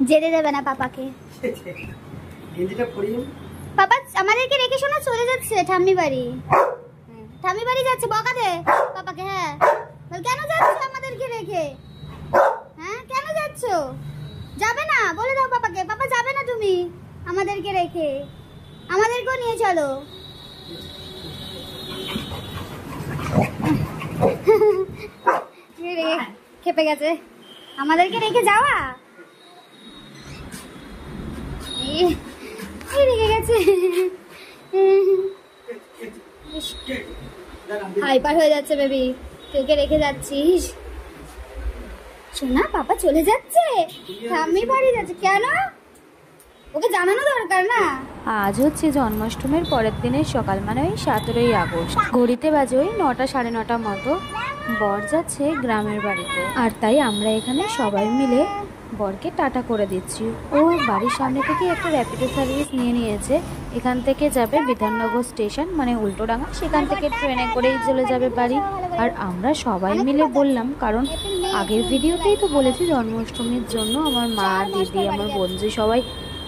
যেতে দেবে না পাপাকে। পাপা আমাদেরকে রেখে শোনা চলে যাচ্ছে ঠাম্মি বাড়ি। ঠাম্মি বাড়ি যাচ্ছে, বকা দে পাপাকে। হ্যাঁ কেন যাচ্ছ আমাদেরকে রেখে? হ্যাঁ কেন যাচ্ছ? যাবে না, বলে দাও পাপাকে। পাপা যাবে না তুমি আমাদেরকে রেখে, আমাদেরকেও নিয়ে চলো। খেপে গেছে আমাদেরকে রেখে যাওয়া, রেখে গেছে। হাইপার হয়ে যাচ্ছে বেবি, তোকে রেখে যাচ্ছিস। শোনা পাপা চলে যাচ্ছে, আমি বাড়ি যাচ্ছে। কেন? ওকে জানানো দরকার না? আজ হচ্ছে জন্মাষ্টমীর পরের দিনের সকাল, মানে ওই 17ই আগস্ট। ঘড়িতে বাজে ওই 9টা সাড়ে 9টা মতো। বর যাচ্ছে গ্রামের বাড়িতে, আর তাই আমরা এখানে সবাই মিলে বরকে টাটা করে দিচ্ছি। ও বাড়ির সামনে থেকে একটা র্যাপিডো সার্ভিস নিয়ে নিয়েছে। এখান থেকে যাবে বিধাননগর স্টেশন, মানে উল্টোডাঙ্গা। সেখান থেকে ট্রেনে করেই চলে যাবে বাড়ি। আর আমরা সবাই মিলে বললাম, কারণ আগের ভিডিওতেই তো বলেছি জন্মাষ্টমীর জন্য আমার মা, দিদি, আমার বোনজি সবাই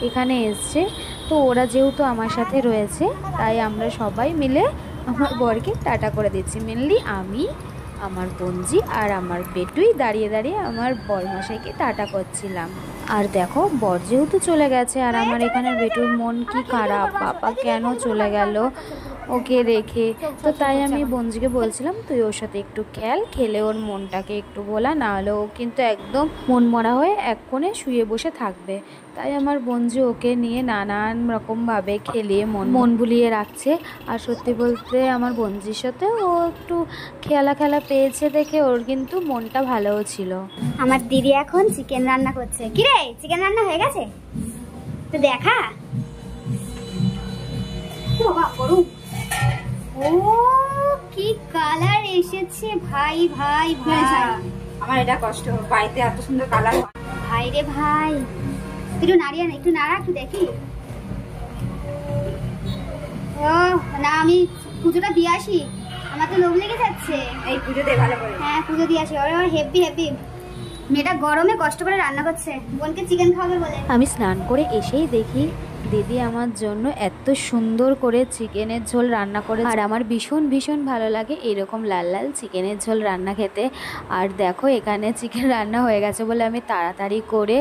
এখানে এসছে। তো ওরা যেহেতু আমার সাথে রয়েছে, তাই আমরা সবাই মিলে আমার বরকে টাটা করে দিচ্ছি। মেনলি আমি, আমার বোনজি আর আমার বেটুই দাঁড়িয়ে দাঁড়িয়ে আমার বরমশাইকে টাটা করছিলাম। আর দেখো বর যেহেতু চলে গেছে, আর আমার এখানে বেটুর মন কি খারাপ, বাবা কেন চলে গেল ওকে রেখে। তো তাই আমি বোনজিকে বলছিলাম তুই ওর সাথে একটু খেলে ওর মনটাকে একটু ভোলা, না হলে ও কিন্তু একদম মন মরা হয়ে এক কোণে শুয়ে বসে থাকবে। তাই আমার বোনজি ওকে নিয়ে নানান রকমভাবে খেলিয়ে মন ভুলিয়ে রাখছে। আর সত্যি বলতে আমার বোনজির সাথে ও একটু খেলা পেয়েছে দেখে ওর কিন্তু মনটা ভালোও ছিল। আমার দিদি এখন চিকেন রান্না করছে। কি রে, চিকেন রান্না হয়ে গেছে? তো দেখা। ও কি কালার এসেছে ভাই ভাই ভাই। আমার এটা কষ্ট, বাড়িতে এত সুন্দর কালার। ভাই রে ভাই, একটু নাড়িয়ে না, একটু নাড়া, একটু দেখি। ও না, আমি পুজোটা দিয়ে আসি, আমার তো লোভ লেগে যাচ্ছে। এই পুজো দিয়ে ভালো করে। হ্যাঁ পুজো দিয়ে আসি। ওরে হেভি হেভি, মেয়েটা গরমে কষ্ট করে রান্না করছে, বোনকে চিকেন খাওয়াবে বলে। আমি স্নান করে এসেই দেখি দিদি আমার জন্য এত সুন্দর করে চিকেনের ঝোল রান্না করে। আর আমার ভীষণ ভালো লাগে এরকম লাল লাল চিকেনের ঝোল রান্না খেতে। আর দেখো এখানে চিকেন রান্না হয়ে গেছে বলে আমি তাড়াতাড়ি করে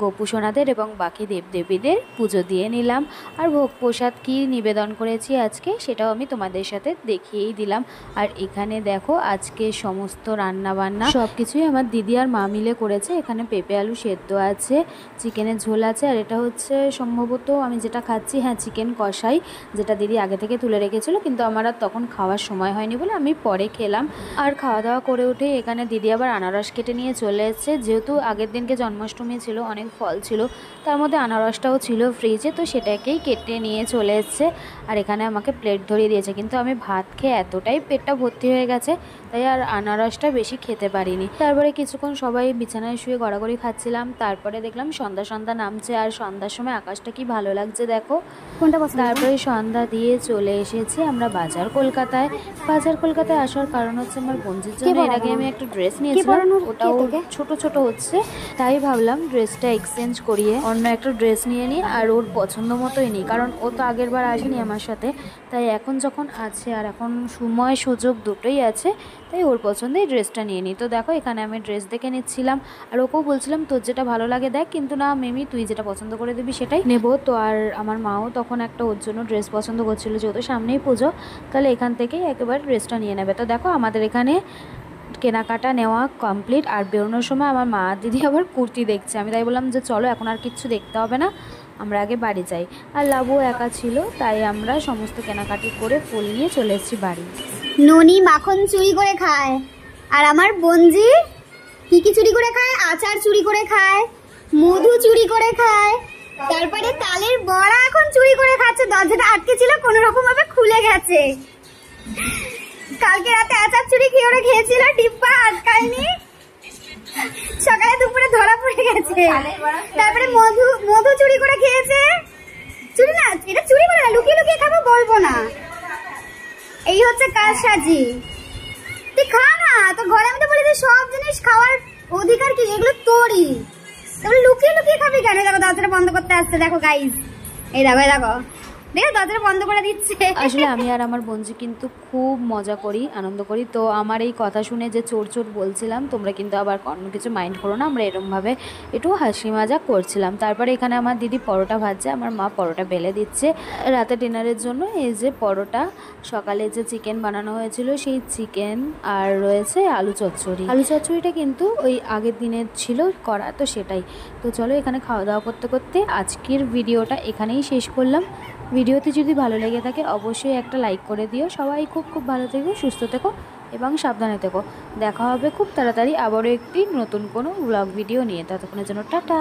গোপুসোনাদের এবং বাকি দেবদেবীদের পুজো দিয়ে নিলাম। আর ভোগ প্রসাদ কী নিবেদন করেছি আজকে সেটাও আমি তোমাদের সাথে দেখিয়েই দিলাম। আর এখানে দেখো আজকে সমস্ত রান্নাবান্না সব কিছুই আমার দিদি আর মা মিলে করেছে। এখানে পেঁপে আলু সেদ্ধ আছে, চিকেনের ঝোল আছে, আর এটা হচ্ছে সম্ভবত আমি যেটা খাচ্ছি, হ্যাঁ চিকেন কষাই, যেটা দিদি আগে থেকে তুলে রেখেছিল, কিন্তু আমার আর তখন খাওয়ার সময় হয়নি বলে আমি পরে খেলাম। আর খাওয়া দাওয়া করে উঠে এখানে দিদি আবার আনারস কেটে নিয়ে চলে এসেছে। যেহেতু আগের দিনকে জন্মাষ্টমী ছিল, অনেক ফল ছিল, তার মধ্যে আনারসটাও ছিল ফ্রিজে, তো সেটাকেই কেটে নিয়ে চলে এসেছে। আর এখানে আমাকে প্লেট ধরিয়ে দিয়েছে, কিন্তু আমি ভাত খেয়ে এতটাই পেটটা ভর্তি হয়ে গেছে তাই আর আনারসটা বেশি খেতে পারিনি। তারপরে কিছুক্ষণ সবাই বিছানায় শুয়ে গড়াগড়ি খাচ্ছিলাম। তারপরে দেখলাম সন্ধ্যা নামছে, আর সন্ধ্যার সময় আকাশটা কি ভালো লাগছে দেখো। তারপরে সন্ধ্যা দিয়ে চলে এসেছি আমরা বাজার কলকাতায় আসার কারণ হচ্ছে আমার বোনজির জন্য এর আগে আমি একটা ড্রেস নিয়েছিলাম, ওটাও ছোট হচ্ছে, তাই ভাবলাম ড্রেসটা এক্সচেঞ্জ করিয়ে অন্য একটা ড্রেস নিয়ে নিই, আর ওর পছন্দ মতোই নিই, কারণ ও তো আগের বার আসেনি আমার সাথে। তাই এখন যখন আছে আর এখন সময় সুযোগ দুটোই আছে, তাই ওর পছন্দের ড্রেসটা নিয়ে নিই। তো দেখো এখানে আমি ড্রেস দেখে নিচ্ছিলাম, আর ওকেও বলছিলাম তোর যেটা ভালো লাগে দেখ, কিন্তু না মেমি তুই যেটা পছন্দ করে দিবি সেটাই নেবো। তো আর আমার মাও তখন একটা ওর জন্য ড্রেস পছন্দ করছিল, যেহেতু সামনেই পুজো, তাহলে এখান থেকেই একেবারে ড্রেসটা নিয়ে নেবে। তো দেখো আমাদের এখানে কেনাকাটা নেওয়া কমপ্লিট। আর বেরোনোর সময় আমার মা দিদি আবার কুর্তি দেখছে, আমি তাই বললাম যে চলো এখন আর কিচ্ছু দেখতে হবে না, আমরা আগে বাড়ি যাই। আর লাবুও একা ছিল, তাই আমরা সমস্ত কেনাকাটি করে ফুল নিয়ে চলে এসেছি বাড়ি। ননি মাখন চুরি করে খায়, আর আমার বোনজি কি চুরি করে খায়? আচার চুরি করে খায়, মধু চুরি করে খায়, তারপরে তালের বড়া এখন চুরি করে খাচ্ছে। দরজাটা আটকে ছিল, কোনো রকম ভাবে খুলে গেছে। কালকে রাতে আচার চুরি কি ওরা খেয়েছিল, ডিব্বা আটকায়নি, সকালে দুপুরে ধরা পড়ে গেছে। তারপরে মধু চুরি করে খেয়েছে। চুরি না, এটা চুরি করে না, লুকিয়ে খাবো বলবো না, এই হচ্ছে কারসাজি। তুই খা না, তো ঘরে আমি তো বলি যে সব জিনিস খাওয়ার অধিকার কি, এগুলো তোরই। তাহলে লুকিয়ে লুকিয়ে খাবি কেন? দেখো দরজাটা বন্ধ করতে আসছে, দেখো গাইস, এই দেখো এই দেখো, দেখো দরজাটা বন্ধ করে দিচ্ছে। আসলে আমি আর আমার বন্ধু কিন্তু খুব মজা করি, আনন্দ করি। তো আমার এই কথা শুনে যে চোর চোর বলছিলাম, তোমরা কিন্তু আবার অন্য কিছু মাইন্ড করো না, আমরা এরকমভাবে একটু হাসি মজা করছিলাম। তারপরে এখানে আমার দিদি পরোটা ভাজছে, আমার মা পরোটা বেলে দিচ্ছে রাতে ডিনারের জন্য। এই যে পরোটা, সকালে যে চিকেন বানানো হয়েছিল সেই চিকেন, আর রয়েছে আলু চচ্চড়ি। আলু চচ্চড়িটা কিন্তু ওই আগের দিনের ছিল করা, তো সেটাই। তো চলো এখানে খাওয়া দাওয়া করতে করতে আজকের ভিডিওটা এখানেই শেষ করলাম। ভিডিওতে যদি ভালো লেগে থাকে অবশ্যই একটা লাইক করে দিও। সবাই খুব খুব ভালো থেকো, সুস্থ থেকো এবং সাবধানে থেকো। দেখা হবে খুব তাড়াতাড়ি আবারও একটি নতুন কোনো ব্লগ ভিডিও নিয়ে। ততক্ষণের জন্য টাটা।